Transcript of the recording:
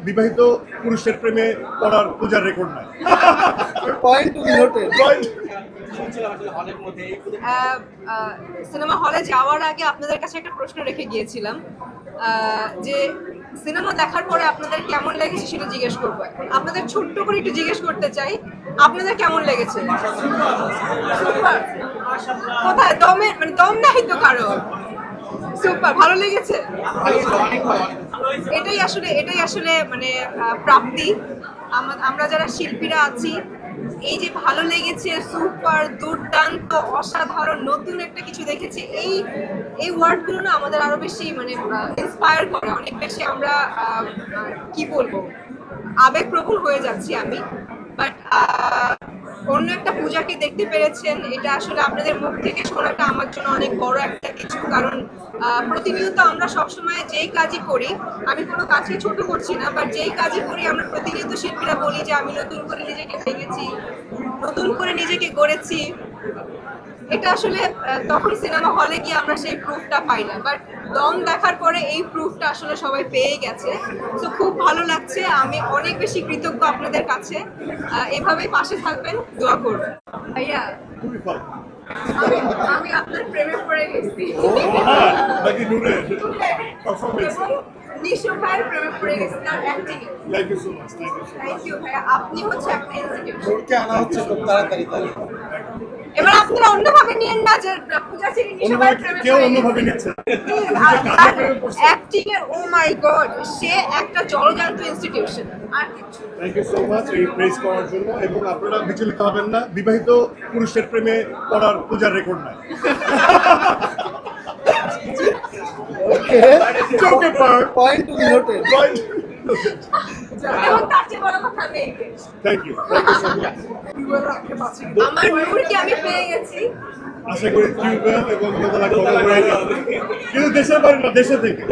বিবাহিত পুরুষের প্রেমে পড়ার পূজার রেকর্ড নাই। Point to be noted. Cinema হলে যাওয়ার আগে আপনাদের কাছে একটা প্রশ্ন রেখে গিয়েছিলাম যে সিনেমা দেখার পরে আপনাদের কেমন লেগেছে সেটা জিজ্ঞেস করবো। এখন আপনাদের ছোট্ট করে একটু জিজ্ঞেস করতে চাই, আপনাদের কেমন লেগেছে? সুপার। কোথায় দম নাই তো কারো? সুপার, ভালো লেগেছে। এটাই আসলে মানে প্রাপ্তি। আমরা যারা শিল্পীরা আছি, এই যে ভালো লেগেছে, সুপার, দুর্দান্ত, অসাধারণ, নতুন একটা কিছু দেখেছি, এই ওয়ার্ডগুলো না আমাদের আরো বেশি মানে ইন্সপায়ার করে, অনেক বেশি আমরা কি বলবো, আবেগপ্রবণ হয়ে যাচ্ছি আমি। বাট অন্য একটা পূজাকে দেখতে পেরেছেন, এটা আসলে আপনাদের মুখ থেকে শোনাটা আমার জন্য অনেক বড় একটা কিছু। কারণ প্রতিনিয়ত আমরা সবসময় যেই কাজই করি, আমি কোনো কাজকে ছোট করছি না, বাট যেই কাজই করি আমরা প্রতিনিয়ত শিল্পীরা বলি যে আমি নতুন করে নিজেকে ভেঙেছি, নতুন করে নিজেকে গড়েছি। এটা আসলে তখন সিনেমা হলে গিয়ে আমরা সেই প্রুফটা পাই না, বাট দম দেখার পরে এই প্রুফটা আসলে সবাই পেয়ে গেছে। তো খুব ভালো লাগছে, আমি অনেক বেশি কৃতজ্ঞ আপনাদের কাছে। এভাবেই পাশে থাকবেন, দোয়া করবেন। ভাইয়া, আমি আপনার প্রেমে পড়ে গেছি। নাকি নূরে পারফরম্যান্স। নিশো ভাইয়ের প্রেমে পড়ে গেছি তার acting. Thank you so much. Thank you ভাইয়া, আপনি হচ্ছে একটা ইনস্টিটিউশন। জোরকে আনা হচ্ছে খুব তাড়াতাড়ি তাই। এবার আপনারা অন্যভাবে নিয়েন না যে পূজা ছেড়ে নিশো ভাইয়ের প্রেমে কেউ পড়ে অন্যভাবে গেছি। নিচ্ছে। অ্যাক্টিং এর ও মাই গড, সে একটা জলজান্ত ইনস্টিটিউশন। আর কিছু থ্যাংক ইউ সো মাচ এই প্রেস করার জন্য। এবং আপনারা বিচলিত হবেন না, বিবাহিত পুরুষের প্রেমে পড়ার পূজার রেকর্ড নাই। Okay, Joke apart. Point to be noted. এবং তার চেয়ে বড় কথা নেই। Thank you so much. আমার নূরকে আমি পেয়ে গেছি। আশা করি টিউবওয়েল এবং দোতলা খবর হয়ে যাবে, কিন্তু দেশের বাইরে না, দেশে থেকে।